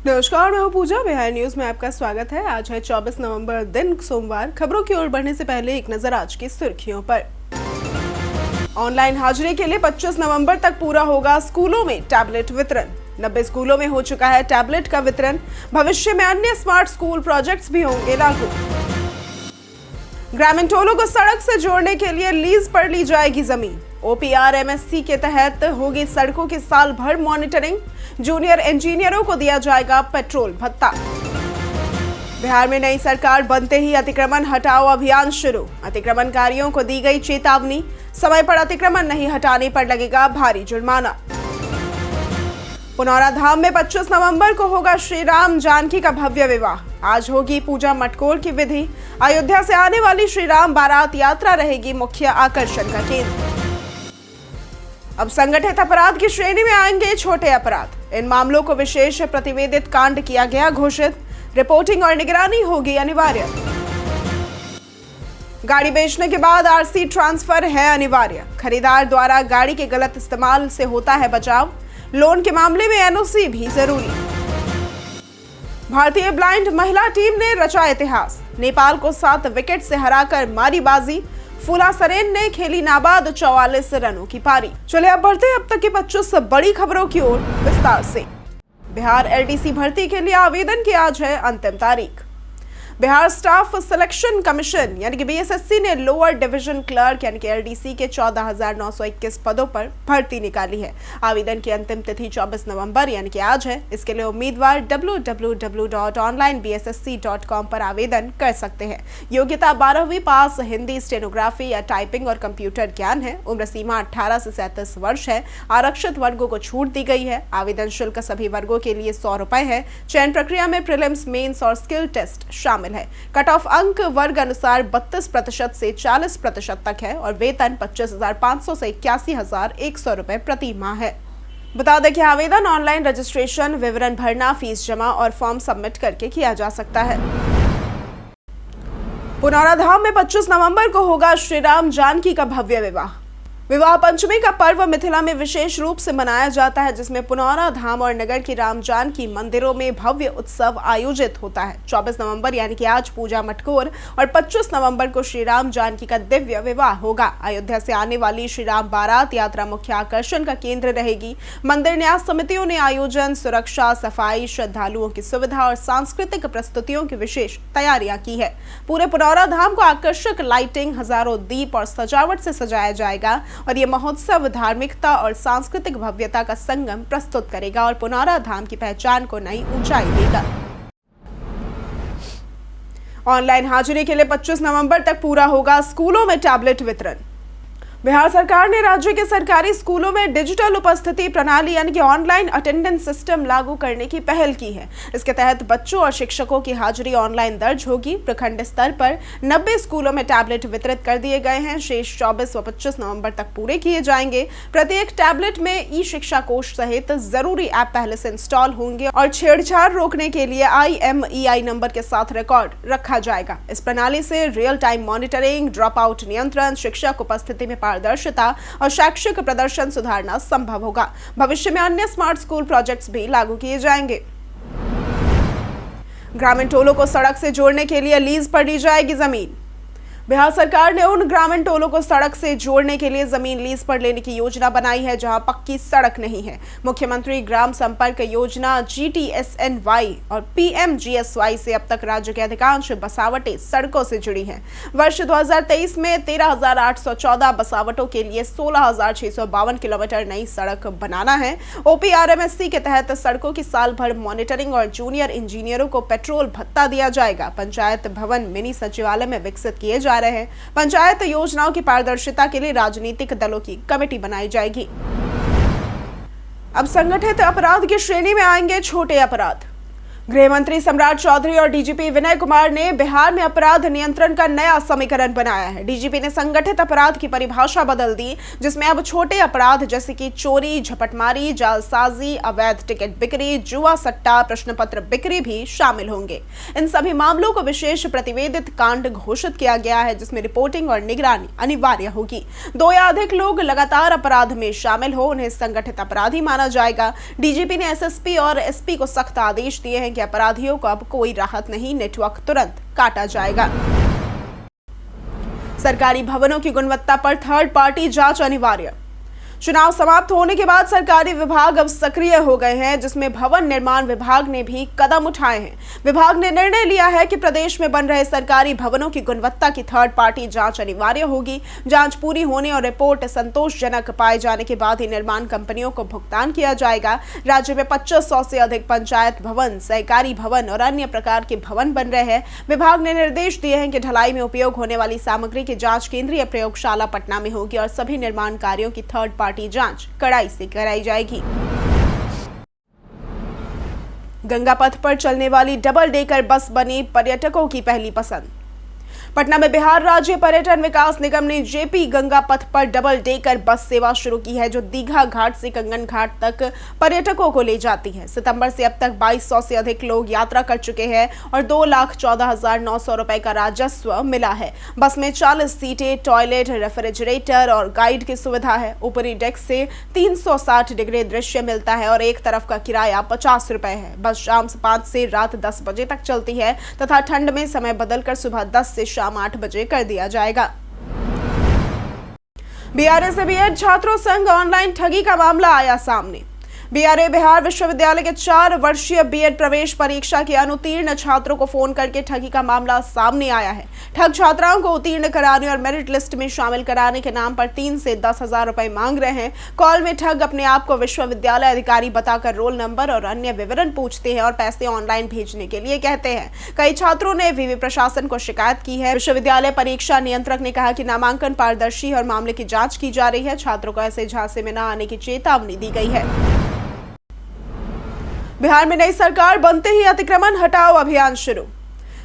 नमस्कार, मैं हूं पूजा। बिहार न्यूज में आपका स्वागत है। आज है 24 नवंबर, दिन सोमवार। खबरों की ओर बढ़ने से पहले एक नजर आज की सुर्खियों पर। ऑनलाइन हाजिरी के लिए 25 नवंबर तक पूरा होगा स्कूलों में टैबलेट वितरण। 90 स्कूलों में हो चुका है टैबलेट का वितरण। भविष्य में अन्य स्मार्ट स्कूल प्रोजेक्ट्स भी होंगे लागू। ग्रामीण टोलों को सड़क से जोड़ने के लिए लीज पर ली जाएगी जमीन। OPRMSC के तहत होगी सड़कों की साल भर मॉनिटरिंग। जूनियर इंजीनियरों को दिया जाएगा पेट्रोल भत्ता। बिहार में नई सरकार बनते ही अतिक्रमण हटाओ अभियान शुरू। अतिक्रमणकारियों को दी गई चेतावनी। समय पर अतिक्रमण नहीं हटाने पर लगेगा भारी जुर्माना। पुनौरा धाम में 25 नवंबर को होगा श्री राम जानकी का भव्य विवाह। आज होगी पूजा मटकोर की विधि। अयोध्या से आने वाली श्री राम बारात यात्रा रहेगी मुख्य आकर्षण का केंद्र। अब संगठित अपराध की श्रेणी में आएंगे छोटे अपराध। इन मामलों को विशेष प्रतिवेदित कांड किया गया घोषित। रिपोर्टिंग और निगरानी होगी अनिवार्य। गाड़ी बेचने के बाद RC ट्रांसफर है अनिवार्य। खरीदार द्वारा गाड़ी के गलत इस्तेमाल से होता है बचाव। लोन के मामले में NOC भी जरूरी। भारतीय ब्लाइंड महिला टीम ने रचा इतिहास। नेपाल को 7 विकेट से हराकर मारी बाजी। फूला सरेन ने खेली नाबाद 44 रनों की पारी। चले अब बढ़ते हैं अब तक की 25 बड़ी खबरों की ओर विस्तार से। बिहार LDC भर्ती के लिए आवेदन की आज है अंतिम तारीख। बिहार स्टाफ सिलेक्शन कमीशन यानी कि BSSC ने लोअर डिवीजन क्लर्क यानी कि LDC के 14,921 पदों पर भर्ती निकाली है। आवेदन की अंतिम तिथि 24 नवंबर यानी कि आज है। इसके लिए उम्मीदवार www.onlinebssc.com पर आवेदन कर सकते हैं। योग्यता 12वीं पास, हिंदी, स्टेनोग्राफी या टाइपिंग और कंप्यूटर ज्ञान है। उम्र सीमा 18 से 37 वर्ष है। आरक्षित वर्गों को छूट दी गई है। आवेदन शुल्क सभी वर्गों के लिए 100 रुपए है। चयन प्रक्रिया में प्रीलिम्स, मेंस और स्किल टेस्ट शामिल है। कट ऑफ अंक वर्ग अनुसार 32% से 40% तक है और वेतन 25,500 से 81,100 रुपए प्रति माह है। बता दें कि आवेदन ऑनलाइन रजिस्ट्रेशन, विवरण भरना, फीस जमा और फॉर्म सबमिट करके किया जा सकता है। पुनौरा धाम में 25 नवंबर को होगा श्री राम जानकी का भव्य विवाह। विवाह पंचमी का पर्व मिथिला में विशेष रूप से मनाया जाता है, जिसमें पुनौरा धाम और नगर की राम जानकी मंदिरों में भव्य उत्सव आयोजित होता है। 24 नवंबर यानी कि आज पूजा मटकोर और 25 नवंबर को श्री राम जानकी का दिव्य विवाह होगा। अयोध्या से आने वाली श्री राम बारात यात्रा मुख्य आकर्षण का केंद्र रहेगी। मंदिर न्यास समितियों ने आयोजन, सुरक्षा, सफाई, श्रद्धालुओं की सुविधा और सांस्कृतिक प्रस्तुतियों की विशेष तैयारियां की है। पूरे पुनौरा धाम को आकर्षक लाइटिंग, हजारों दीप और सजावट से सजाया जाएगा और ये महोत्सव धार्मिकता और सांस्कृतिक भव्यता का संगम प्रस्तुत करेगा और पुनौरा धाम की पहचान को नई ऊंचाई देगा। ऑनलाइन हाजिरी के लिए 25 नवंबर तक पूरा होगा स्कूलों में टैबलेट वितरण। बिहार सरकार ने राज्य के सरकारी स्कूलों में डिजिटल उपस्थिति प्रणाली यानी कि ऑनलाइन अटेंडेंस सिस्टम लागू करने की पहल की है। इसके तहत बच्चों और शिक्षकों की हाजिरी ऑनलाइन दर्ज होगी। प्रखंड स्तर पर 90 स्कूलों में टैबलेट वितरित कर दिए गए हैं। शेष 24 व 25 नवंबर तक पूरे किए जाएंगे। प्रत्येक टैबलेट में ई-शिक्षा कोष सहित जरूरी ऐप पहले से इंस्टॉल होंगे और छेड़छाड़ रोकने के लिए IMEI नंबर के साथ रिकॉर्ड रखा जाएगा। इस प्रणाली से real time monitoring, drop out नियंत्रण, शिक्षक उपस्थिति में पारदर्शिता और शैक्षिक प्रदर्शन सुधारना संभव होगा। भविष्य में अन्य स्मार्ट स्कूल प्रोजेक्ट्स भी लागू किए जाएंगे। ग्रामीण टोलों को सड़क से जोड़ने के लिए लीज पर ली जाएगी जमीन। बिहार सरकार ने उन ग्रामीण टोलों को सड़क से जोड़ने के लिए जमीन लीज पर लेने की योजना बनाई है जहां पक्की सड़क नहीं है। मुख्यमंत्री ग्राम संपर्क योजना GTSNY और PMGSY से अब तक राज्य के अधिकांश बसावटें सड़कों से जुड़ी हैं। वर्ष 2023 में 13,814 बसावटों के लिए 16,652 किलोमीटर नई सड़क बनाना है। OPRMSC के तहत सड़कों की साल भर मॉनिटरिंग और जूनियर इंजीनियरों को पेट्रोल भत्ता दिया जाएगा। पंचायत भवन मिनी सचिवालय में विकसित किए जा रहे हैं। पंचायत योजनाओं की पारदर्शिता के लिए राजनीतिक दलों की कमेटी बनाई जाएगी। अब संगठित अपराध की श्रेणी में आएंगे छोटे अपराध। गृह मंत्री सम्राट चौधरी और डीजीपी विनय कुमार ने बिहार में अपराध नियंत्रण का नया समीकरण बनाया है। डीजीपी ने संगठित अपराध की परिभाषा बदल दी, जिसमें अब छोटे अपराध जैसे कि चोरी, झपटमारी, जालसाजी, अवैध टिकट बिक्री, जुआ सट्टा, प्रश्न पत्र बिक्री भी शामिल होंगे। इन सभी मामलों को विशेष प्रतिवेदित कांड घोषित किया गया है, जिसमें रिपोर्टिंग और निगरानी अनिवार्य होगी। 2 या अधिक लोग लगातार अपराध में शामिल हो उन्हें संगठित अपराधी माना जाएगा। डीजीपी ने एसएसपी और एसपी को सख्त आदेश दिए हैं कि अपराधियों को अब कोई राहत नहीं, नेटवर्क तुरंत काटा जाएगा। सरकारी भवनों की गुणवत्ता पर थर्ड पार्टी जांच अनिवार्य। चुनाव समाप्त होने के बाद सरकारी विभाग अब सक्रिय हो गए हैं, जिसमें भवन निर्माण विभाग ने भी कदम उठाए हैं। विभाग ने निर्णय लिया है कि प्रदेश में बन रहे सरकारी भवनों की गुणवत्ता की थर्ड पार्टी जांच अनिवार्य होगी। जांच पूरी होने और रिपोर्ट संतोषजनक पाए जाने के बाद ही निर्माण कंपनियों को भुगतान किया जाएगा। राज्य में 2500 से अधिक पंचायत भवन, सहकारी भवन और अन्य प्रकार के भवन बन रहे हैं। विभाग ने निर्देश दिए हैं कि ढलाई में उपयोग होने वाली सामग्री की जांच केंद्रीय प्रयोगशाला पटना में होगी और सभी निर्माण कार्यों की थर्ड पार्टी जांच कड़ाई से कराई जाएगी। गंगा पथ पर चलने वाली डबल डेकर बस बनी पर्यटकों की पहली पसंद। पटना में बिहार राज्य पर्यटन विकास निगम ने जेपी गंगा पथ पर डबल डेकर बस सेवा शुरू की है, जो दीघा घाट से कंगन घाट तक पर्यटकों को ले जाती है। सितंबर से अब तक 2200 से अधिक लोग यात्रा कर चुके हैं और 2,14,900 रुपए का राजस्व मिला है। बस में 40 सीटें, टॉयलेट, रेफ्रिजरेटर और गाइड की सुविधा है। ऊपरी डेक से 360 डिग्री दृश्य मिलता है और एक तरफ का किराया 50 रुपए है। बस शाम 5 से रात 10 बजे तक चलती है तथा ठंड में समय बदलकर सुबह 10 से शाम 8 बजे कर दिया जाएगा। बीआरए से बीएड छात्रों संग ऑनलाइन ठगी का मामला आया सामने। बीआरए बिहार विश्वविद्यालय के 4 वर्षीय बीएड प्रवेश परीक्षा के अनुत्तीर्ण छात्रों को फोन करके ठगी का मामला सामने आया है। ठग छात्राओं को उत्तीर्ण कराने और मेरिट लिस्ट में शामिल कराने के नाम पर 3 से 10,000 रुपए मांग रहे हैं। कॉल में ठग अपने आप को विश्वविद्यालय अधिकारी बताकर रोल नंबर और अन्य विवरण पूछते हैं और पैसे ऑनलाइन भेजने के लिए कहते हैं। कई छात्रों ने विवि प्रशासन को शिकायत की है। विश्वविद्यालय परीक्षा नियंत्रक ने कहा कि नामांकन पारदर्शी और मामले की जांच की जा रही है। छात्रों को ऐसे झांसे में न आने की चेतावनी दी गई है। बिहार में नई सरकार बनते ही अतिक्रमण हटाओ अभियान शुरू।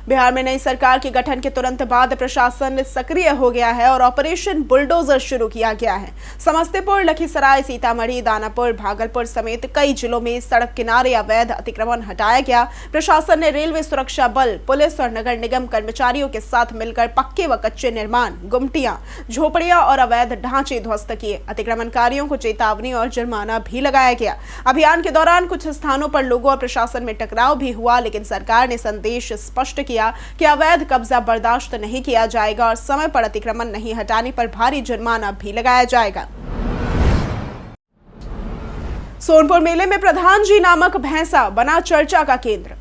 बिहार में नई सरकार के गठन के तुरंत बाद प्रशासन सक्रिय हो गया है और ऑपरेशन बुलडोजर शुरू किया गया है। समस्तीपुर, लखीसराय, सीतामढ़ी, दानापुर, भागलपुर समेत कई जिलों में सड़क किनारे अवैध अतिक्रमण हटाया गया। प्रशासन ने रेलवे सुरक्षा बल, पुलिस और नगर निगम कर्मचारियों के साथ मिलकर पक्के व कच्चे निर्माण, गुमटियां, झोपड़ियां और अवैध ढांचे ध्वस्त किए। अतिक्रमणकारियों को चेतावनी और जुर्माना भी लगाया गया। अभियान के दौरान कुछ स्थानों पर लोगों और प्रशासन में टकराव भी हुआ, लेकिन सरकार ने संदेश स्पष्ट किया कि अवैध कब्जा बर्दाश्त नहीं किया जाएगा और समय पर अतिक्रमण नहीं हटाने पर भारी जुर्माना भी लगाया जाएगा। सोनपुर मेले में प्रधान जी नामक भैंसा बना चर्चा का केंद्र।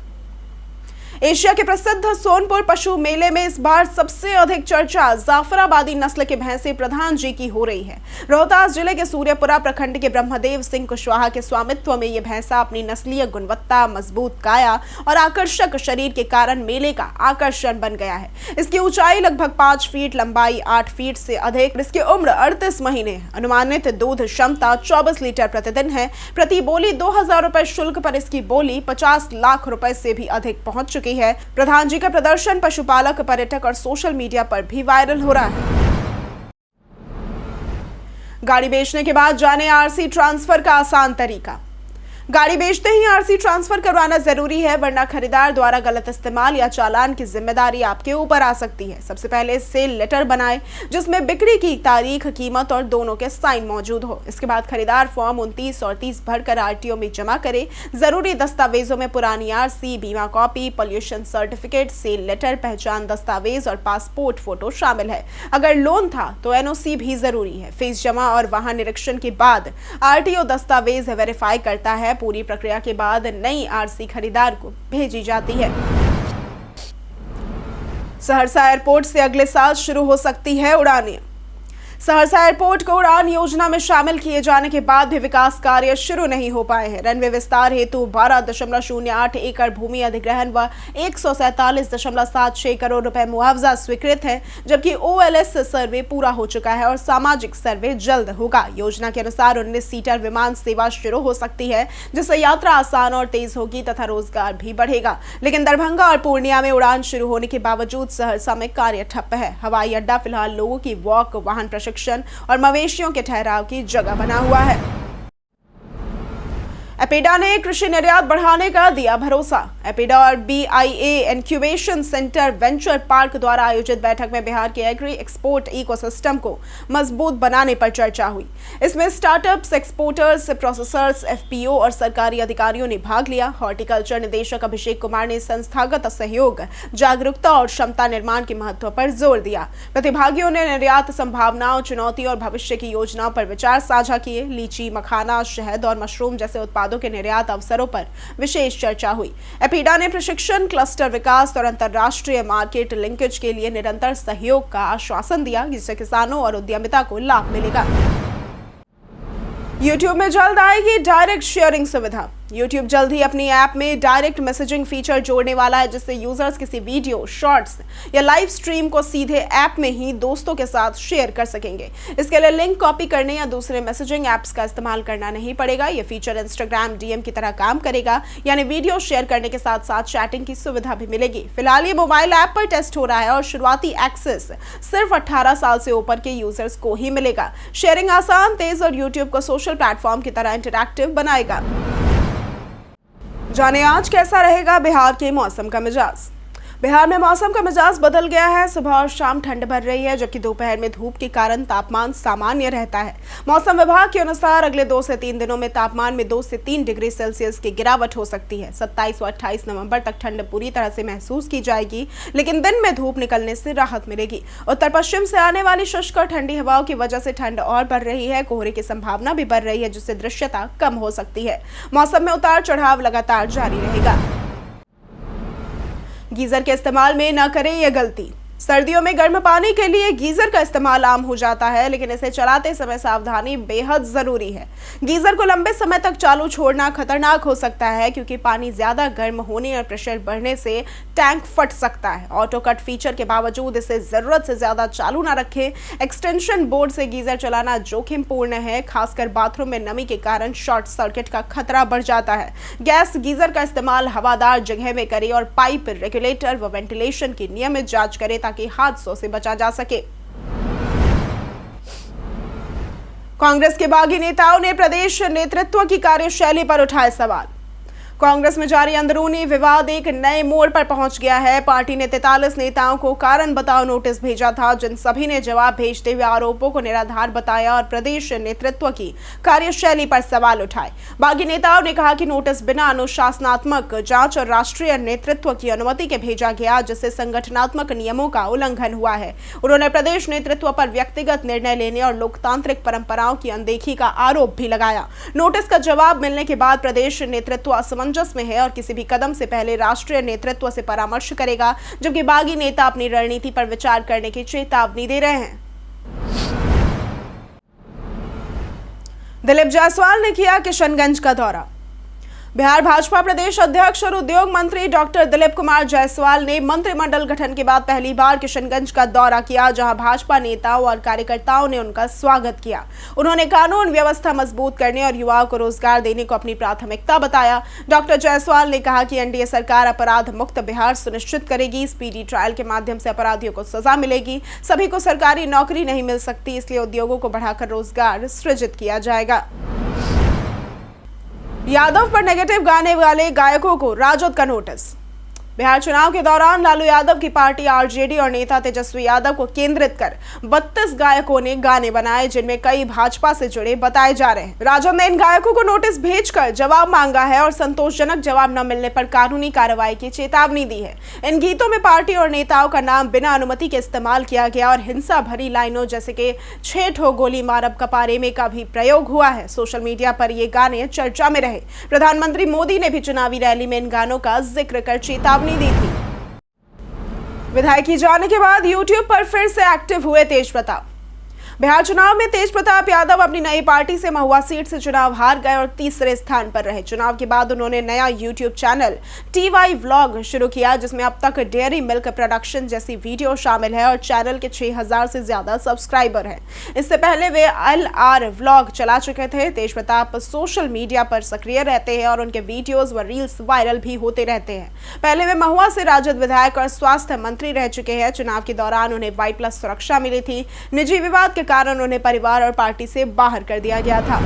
एशिया के प्रसिद्ध सोनपुर पशु मेले में इस बार सबसे अधिक चर्चा जाफराबादी नस्ल के भैंसे प्रधान जी की हो रही है। रोहतास जिले के सूर्यपुरा प्रखंड के ब्रह्मदेव सिंह कुशवाहा के स्वामित्व में ये भैंसा अपनी नस्लीय गुणवत्ता, मजबूत काया और आकर्षक शरीर के कारण मेले का आकर्षण बन गया है। इसकी ऊंचाई लगभग 5 फीट, लंबाई 8 फीट से अधिक, इसकी उम्र 38 महीने, अनुमानित दूध क्षमता 24 लीटर प्रतिदिन है। प्रति बोली 2,000 रुपए शुल्क पर इसकी बोली 50 लाख रुपए से भी अधिक पहुंच चुकी है। प्रधान जी का प्रदर्शन पशुपालक, पर्यटक और सोशल मीडिया पर भी वायरल हो रहा है। गाड़ी बेचने के बाद जाने आरसी ट्रांसफर का आसान तरीका। गाड़ी बेचते ही आरसी ट्रांसफर करवाना जरूरी है, वरना खरीदार द्वारा गलत इस्तेमाल या चालान की जिम्मेदारी आपके ऊपर आ सकती है। सबसे पहले सेल लेटर बनाएं, जिसमें बिक्री की तारीख, कीमत और दोनों के साइन मौजूद हो। इसके बाद खरीदार फॉर्म 29 और 30 भरकर आरटीओ में जमा करे। जरूरी दस्तावेजों में पुरानी आरसी, बीमा copy, pollution certificate, sale letter, पहचान दस्तावेज और पासपोर्ट फोटो शामिल है। अगर लोन था तो एनओसी भी जरूरी है। फीस जमा और वाहन निरीक्षण के बाद आरटीओ दस्तावेज वेरीफाई करता है। पूरी प्रक्रिया के बाद नई आरसी खरीदार को भेजी जाती है। सहरसा एयरपोर्ट से अगले साल शुरू हो सकती है उड़ानें। सहरसा एयरपोर्ट को उड़ान योजना में शामिल किए जाने के बाद भी विकास कार्य शुरू नहीं हो पाए हैं। रनवे विस्तार हेतु 12.08 एकड़ भूमि अधिग्रहण व 147.76 करोड़ रुपए मुआवजा स्वीकृत है, जबकि OLS सर्वे पूरा हो चुका है और सामाजिक सर्वे जल्द होगा। योजना के अनुसार 19 सीटर विमान सेवा शुरू हो सकती है, जिससे यात्रा आसान और तेज होगी तथा रोजगार भी बढ़ेगा। लेकिन दरभंगा और पूर्णिया में उड़ान शुरू होने के बावजूद सहरसा में कार्य ठप्प है। हवाई अड्डा फिलहाल लोगों की वॉक, वाहन प्रशिक्षण और मवेशियों के ठहराव की जगह बना हुआ है। एपीडा ने कृषि निर्यात बढ़ाने का दिया भरोसा। एपीडा और BIA incubation centre venture park द्वारा आयोजित बैठक में बिहार के एग्री एक्सपोर्ट इकोसिस्टम को मजबूत बनाने पर चर्चा हुई। इसमें स्टार्टअप्स, एक्सपोर्टर्स, प्रोसेसर्स, FPO और सरकारी अधिकारियों ने भाग लिया। हॉर्टिकल्चर निदेशक अभिषेक कुमार ने संस्थागत सहयोग, जागरूकता और क्षमता निर्माण के महत्व पर जोर दिया। प्रतिभागियों ने निर्यात संभावनाओं, चुनौतियों और भविष्य की योजनाओं पर विचार साझा किए। लीची, मखाना, शहद और मशरूम जैसे उत्पादों के निर्यात अवसरों पर विशेष चर्चा हुई। एपीडा ने प्रशिक्षण, क्लस्टर विकास और अंतर्राष्ट्रीय मार्केट लिंकेज के लिए निरंतर सहयोग का आश्वासन दिया, जिससे किसानों और उद्यमिता को लाभ मिलेगा। YouTube में जल्द आएगी डायरेक्ट शेयरिंग सुविधा। YouTube जल्द ही अपनी ऐप में डायरेक्ट मैसेजिंग फीचर जोड़ने वाला है, जिससे यूजर्स किसी वीडियो, शॉर्ट्स या लाइव स्ट्रीम को सीधे ऐप में ही दोस्तों के साथ शेयर कर सकेंगे। इसके लिए लिंक कॉपी करने या दूसरे मैसेजिंग ऐप्स का इस्तेमाल करना नहीं पड़ेगा। यह फीचर इंस्टाग्राम DM की तरह काम करेगा, यानी वीडियो शेयर करने के साथ साथ चैटिंग की सुविधा भी मिलेगी। फिलहाल ये मोबाइल ऐप पर टेस्ट हो रहा है और शुरुआती एक्सेस सिर्फ 18 साल से ऊपर के यूजर्स को ही मिलेगा। शेयरिंग आसान, तेज और YouTube को सोशल प्लेटफॉर्म की तरह इंटरैक्टिव बनाएगा। जाने आज कैसा रहेगा बिहार के मौसम का मिजाज। बिहार में मौसम का मिजाज बदल गया है। सुबह और शाम ठंड बढ़ रही है, जबकि दोपहर में धूप के कारण तापमान सामान्य रहता है। मौसम विभाग के अनुसार अगले 2 से 3 दिनों में तापमान में 2 से 3 डिग्री सेल्सियस की गिरावट हो सकती है। 27 और 28 नवंबर तक ठंड पूरी तरह से महसूस की जाएगी, लेकिन दिन में धूप निकलने से राहत मिलेगी। उत्तर पश्चिम से आने वाली शुष्क और ठंडी हवाओं की वजह से ठंड और बढ़ रही है। कोहरे की संभावना भी बढ़ रही है, जिससे दृश्यता कम हो सकती है। मौसम में उतार चढ़ाव लगातार जारी रहेगा। गीजर के इस्तेमाल में न करें यह गलती। सर्दियों में गर्म पानी के लिए गीजर का इस्तेमाल आम हो जाता है, लेकिन इसे चलाते समय सावधानी बेहद जरूरी है। गीजर को लंबे समय तक चालू छोड़ना खतरनाक हो सकता है, क्योंकि पानी ज्यादा गर्म होने और प्रेशर बढ़ने से टैंक फट सकता है। ऑटो कट फीचर के बावजूद इसे जरूरत से ज्यादा चालू ना रखें। एक्सटेंशन बोर्ड से गीजर चलाना जोखिमपूर्ण है, खासकर बाथरूम में नमी के कारण शॉर्ट सर्किट का खतरा बढ़ जाता है। गैस गीजर का इस्तेमाल हवादार जगह में करें और पाइप, रेगुलेटर व वेंटिलेशन की नियमित जांच करें, ताकि हादसों से बचा जा सके। कांग्रेस के बागी नेताओं ने प्रदेश नेतृत्व की कार्यशैली पर उठाए सवाल। कांग्रेस में जारी अंदरूनी विवाद एक नए मोड़ पर पहुंच गया है। पार्टी ने 43 नेताओं को कारण बताओ नोटिस भेजा था, जिन सभी ने जवाब भेजते हुए आरोपों को निराधार बताया और प्रदेश नेतृत्व की कार्यशैली पर सवाल उठाए। बागी नेताओं ने कहा कि नोटिस बिना अनुशासनात्मक जांच और राष्ट्रीय नेतृत्व की अनुमति के भेजा गया, जिससे संगठनात्मक नियमों का उल्लंघन हुआ है। उन्होंने प्रदेश नेतृत्व पर व्यक्तिगत निर्णय लेने और लोकतांत्रिक परंपराओं की अनदेखी का आरोप भी लगाया। नोटिस का जवाब मिलने के बाद प्रदेश नेतृत्व असमंजस में है और किसी भी कदम से पहले राष्ट्रीय नेतृत्व से परामर्श करेगा, जबकि बागी नेता अपनी रणनीति पर विचार करने की चेतावनी दे रहे हैं। दिलीप जायसवाल ने किया किशनगंज का दौरा। बिहार भाजपा प्रदेश अध्यक्ष और उद्योग मंत्री डॉक्टर दिलीप कुमार जायसवाल ने मंत्रिमंडल गठन के बाद पहली बार किशनगंज का दौरा किया, जहां भाजपा नेताओं और कार्यकर्ताओं ने उनका स्वागत किया। उन्होंने कानून व्यवस्था मजबूत करने और युवाओं को रोजगार देने को अपनी प्राथमिकता बताया। डॉक्टर जायसवाल ने कहा कि एनडीए सरकार अपराध मुक्त बिहार सुनिश्चित करेगी। स्पीडी ट्रायल के माध्यम से अपराधियों को सजा मिलेगी। सभी को सरकारी नौकरी नहीं मिल सकती, इसलिए उद्योगों को बढ़ाकर रोजगार सृजित किया जाएगा। यादव पर नेगेटिव गाने वाले गायकों को राजद का नोटिस। बिहार चुनाव के दौरान लालू यादव की पार्टी आरजेडी और नेता तेजस्वी यादव को केंद्रित कर 32 गायकों ने गाने बनाए, जिनमें कई भाजपा से जुड़े बताए जा रहे हैं। राजद ने इन गायकों को नोटिस भेजकर जवाब मांगा है और संतोषजनक जवाब न मिलने पर कानूनी कार्रवाई की चेतावनी दी है। इन गीतों में पार्टी और नेताओं का नाम बिना अनुमति के इस्तेमाल किया गया और हिंसा भरी लाइनों जैसे कि 6 ठो गोली मारब कपारे में का भी प्रयोग हुआ है। सोशल मीडिया पर ये गाने चर्चा में रहे। प्रधानमंत्री मोदी ने भी चुनावी रैली में इन गानों का जिक्र कर चेतावनी दी थी। विधायक की जाने के बाद YouTube पर फिर से एक्टिव हुए तेज प्रताप। बिहार चुनाव में तेज प्रताप यादव अपनी नई पार्टी से महुआ सीट से चुनाव हार गए और तीसरे स्थान पर रहे। चुनाव के बाद उन्होंने नया यूट्यूब चैनल TY व्लॉग शुरू किया, जिसमें अब तक डेयरी मिल्क प्रोडक्शन जैसी वीडियो शामिल है और चैनल के 6000 से ज्यादा सब्सक्राइबर हैं। इससे पहले वे LR व्लॉग चला चुके थे। तेज प्रताप सोशल मीडिया पर सक्रिय रहते हैं और उनके वीडियोज व रील्स वायरल भी होते रहते हैं। पहले वे महुआ से राजद विधायक और स्वास्थ्य मंत्री रह चुके हैं। चुनाव के दौरान उन्हें Y+ सुरक्षा मिली थी। निजी विवाद के कारण उन्हें परिवार और पार्टी से बाहर कर दिया गया था।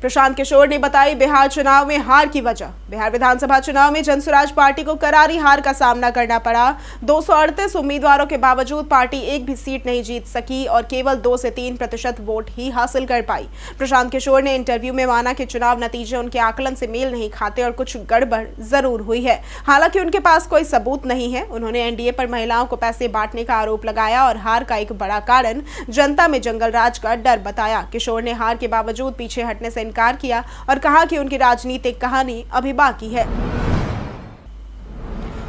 प्रशांत किशोर ने बताई बिहार चुनाव में हार की वजह। बिहार विधानसभा चुनाव में जनसुराज पार्टी को करारी हार का सामना करना पड़ा। 238 उम्मीदवारों के बावजूद पार्टी एक भी सीट नहीं जीत सकी और केवल 2 से 3% वोट ही हासिल कर पाई। प्रशांत किशोर ने इंटरव्यू में माना कि चुनाव नतीजे उनके आकलन से मेल नहीं खाते और कुछ गड़बड़ जरूर हुई है। हालांकि उनके पास कोई सबूत नहीं है। उन्होंने एनडीए पर महिलाओं को पैसे बांटने का आरोप लगाया और हार का एक बड़ा कारण जनता में जंगल राज का डर बताया। किशोर ने हार के बावजूद पीछे हटने से इनकार किया और कहा कि उनकी राजनीतिक कहानी अभी बाकी है।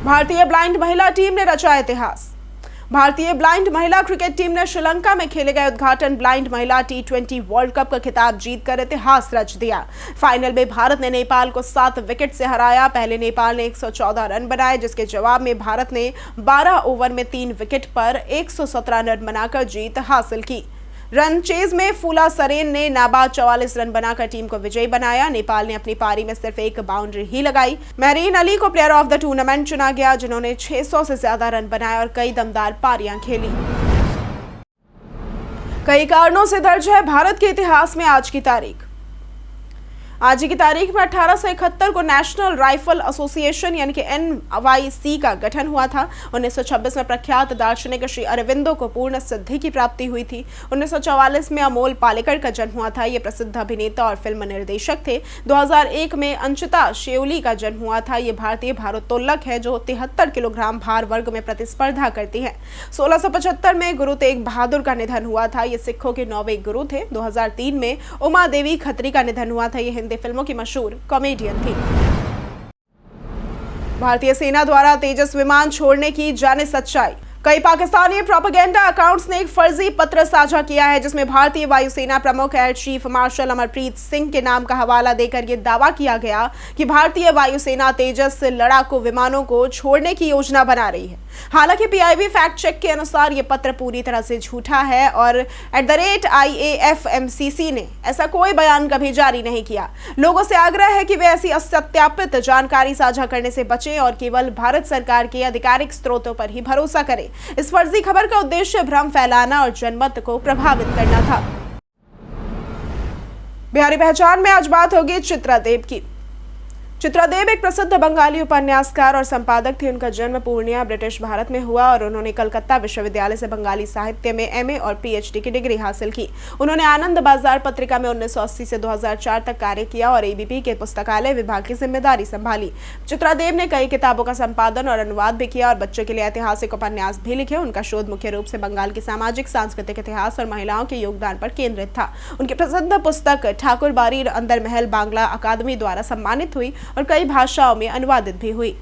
भारतीय ब्लाइंड महिला टीम ने रचा इतिहास। भारतीय ब्लाइंड महिला क्रिकेट टीम ने श्रीलंका में खेले गए उद्घाटन ब्लाइंड महिला T20 वर्ल्ड कप का खिताब जीतकर इतिहास रच दिया। फाइनल में भारत ने नेपाल को 7 विकेट से हराया। पहले नेपाल ने 114 रन बनाए, जिसके जवाब में भारत ने 12 ओवर में 3 विकेट पर 117 रन बनाकर जीत हासिल की। रन चेज में फूला सरेन ने नाबाद 44 रन बनाकर टीम को विजयी बनाया। नेपाल ने अपनी पारी में सिर्फ एक बाउंड्री ही लगाई। महरीन अली को प्लेयर ऑफ द टूर्नामेंट चुना गया, जिन्होंने 600 से ज्यादा रन बनाए और कई दमदार पारियां खेली। कई कारणों से दर्ज है भारत के इतिहास में आज की तारीख। आज की तारीख में 1871 को नेशनल राइफल एसोसिएशन यानी कि NYC का गठन हुआ था। 1926 में प्रख्यात दार्शनिक श्री अरविंदो को पूर्ण सिद्धि की प्राप्ति हुई थी। 1944 में अमोल पालेकर का जन्म हुआ था। ये प्रसिद्ध अभिनेता और फिल्म निर्देशक थे। 2001 में अंशिता शेओली का जन्म हुआ था। ये भारतीय भारोत्तोलक है जो 73 किलोग्राम भार वर्ग में प्रतिस्पर्धा करती है। 1675 में गुरु तेग बहादुर का निधन हुआ था। ये सिखों के 9वें गुरु थे। 2003 में उमा देवी खत्री का निधन हुआ था। ये हिंदी फिल्मों की मशहूर कॉमेडियन थी। भारतीय सेना द्वारा तेजस विमान छोड़ने की जाने सच्चाई। कई पाकिस्तानी प्रोपेगेंडा अकाउंट्स ने एक फर्जी पत्र साझा किया है, जिसमें भारतीय वायुसेना प्रमुख air chief marshal Amarpreet Singh के नाम का हवाला देकर यह दावा किया गया कि भारतीय वायुसेना तेजस लड़ाकू विमानों को छोड़ने की योजना बना रही है। हालांकि PIB फैक्ट चेक के अनुसार यह पत्र पूरी तरह से झूठा है और @IAFMCC ने ऐसा कोई बयान कभी जारी नहीं किया। लोगों से आग्रह है कि वे ऐसी असत्यापित जानकारी साझा करने से बचें और केवल भारत सरकार के आधिकारिक स्रोतों पर ही भरोसा करें। इस फर्जी खबर का उद्देश्य भ्रम फैलाना और जनमत को प्रभावित करना था। बिहारी पहचान में आज बात होगी चित्रादेव की। चित्रादेव एक प्रसिद्ध बंगाली उपन्यासकार और संपादक थी। उनका जन्म पूर्णिया ब्रिटिश भारत में हुआ और उन्होंने कलकत्ता विश्वविद्यालय से बंगाली साहित्य में MA और PhD की डिग्री हासिल की। उन्होंने आनंद बाजार पत्रिका में 1980 से 2004 तक कार्य किया और ABP के पुस्तकालय विभाग की जिम्मेदारी संभाली। चित्रादेव ने कई किताबों का संपादन और अनुवाद भी किया और बच्चों के लिए ऐतिहासिक उपन्यास भी लिखे। उनका शोध मुख्य रूप से बंगाल के सामाजिक सांस्कृतिक इतिहास और महिलाओं के योगदान पर केंद्रित था। उनकी प्रसिद्ध पुस्तक ठाकुर बाड़ी अंदर महल बांग्ला अकादमी द्वारा सम्मानित हुई और कई भाषाओं में अनुवादित भी हुई।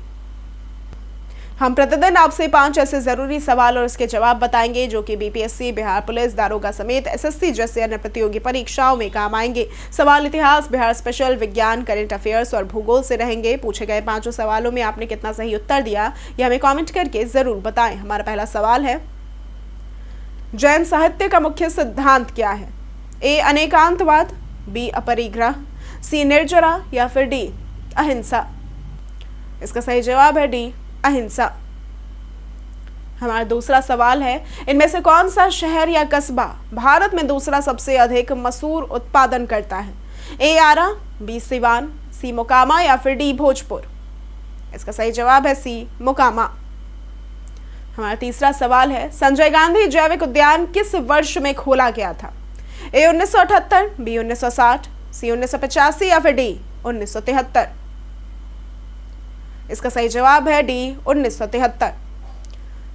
हम प्रतिदिन आपसे 5 ऐसे जरूरी सवाल और उसके जवाब बताएंगे जो कि BPSC, बिहार पुलिस, दारोगा समेत SSC जैसे अन्य प्रतियोगी परीक्षाओं में काम आएंगे। सवाल इतिहास, बिहार स्पेशल, विज्ञान, करंट अफेयर्स और भूगोल से रहेंगे। पूछे गए 5 सवालों में आपने कितना सही उत्तर दिया यह हमें कमेंट करके जरूर बताएं। हमारा पहला सवाल है, जैन साहित्य का मुख्य सिद्धांत क्या है? A अनेकांतवाद, B अपरिग्रह, C निर्जरा या फिर D अहिंसा। इसका सही जवाब है D अहिंसा। हमारा दूसरा सवाल है, इनमें से कौन सा शहर या कस्बा भारत में दूसरा सबसे अधिक मसूर उत्पादन करता है? A Ara, B Siwan, C Mokama या फिर D भोजपुर। इसका सही जवाब है C मोकामा। हमारा तीसरा सवाल है, संजय गांधी जैविक उद्यान किस वर्ष में खोला गया था? A 1978, B 1960, C 1985 या फिर D 1973। इसका सही जवाब है D 1973।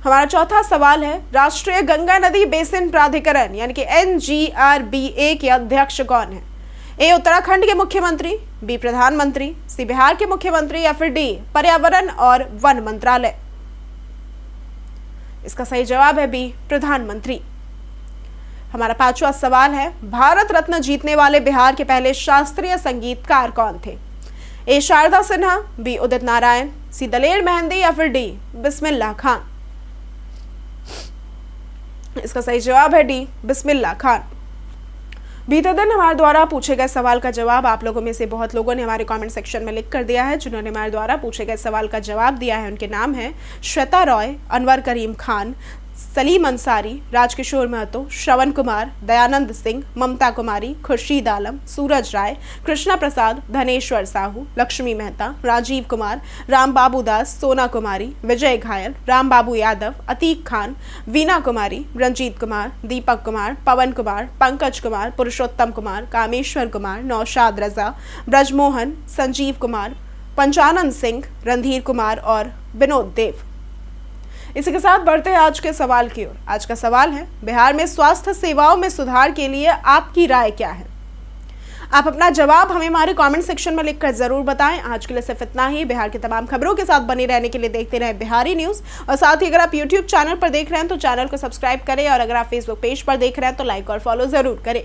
हमारा चौथा सवाल है, राष्ट्रीय गंगा नदी बेसिन प्राधिकरण यानी कि NGRBA के अध्यक्ष कौन है? A उत्तराखंड के मुख्यमंत्री, B प्रधानमंत्री, C बिहार के मुख्यमंत्री या फिर D पर्यावरण और वन मंत्रालय। इसका सही जवाब है B प्रधानमंत्री। हमारा 5वां सवाल है, भारत रत्न जीतने वाले बिहार के पहले शास्त्रीय संगीतकार कौन थे? ए शारदा सिन्हा, बी उदित नारायण, सी दलेर मेहंदी या फिर डी बिस्मिल्लाह खान। इसका सही जवाब है डी बिस्मिल्लाह खान। बीते दिन हमारे द्वारा पूछे गए सवाल का जवाब आप लोगों में से बहुत लोगों ने हमारे कमेंट सेक्शन में लिख कर दिया है। जिन्होंने हमारे द्वारा पूछे गए सवाल का जवाब दिया है उनके नाम है श्वेता रॉय, अनवर करीम खान, सलीम अंसारी, राजकिशोर महतो, श्रवण कुमार, दयानंद सिंह, ममता कुमारी, खुर्शीद आलम, सूरज राय, कृष्णा प्रसाद, धनेश्वर साहू, लक्ष्मी मेहता, राजीव कुमार, राम बाबू दास, सोना कुमारी, विजय घायल, राम बाबू यादव, अतीक खान, वीना कुमारी, रंजीत कुमार, दीपक कुमार, पवन कुमार, पंकज कुमार, पुरुषोत्तम कुमार, कामेश्वर कुमार, नौशाद रजा, ब्रजमोहन, संजीव कुमार, पंचानन सिंह, रणधीर कुमार और विनोद देव। इसी के साथ बढ़ते हैं आज के सवाल की ओर। आज का सवाल है, बिहार में स्वास्थ्य सेवाओं में सुधार के लिए आपकी राय क्या है? आप अपना जवाब हमें हमारे कमेंट सेक्शन में लिखकर जरूर बताएं। आज के लिए सिर्फ इतना ही। बिहार की तमाम खबरों के साथ बने रहने के लिए देखते रहें बिहारी न्यूज। और साथ ही अगर आप यूट्यूब चैनल पर देख रहे हैं तो चैनल को सब्सक्राइब करें, और अगर आप फेसबुक पेज पर देख रहे हैं तो लाइक और फॉलो जरूर करें।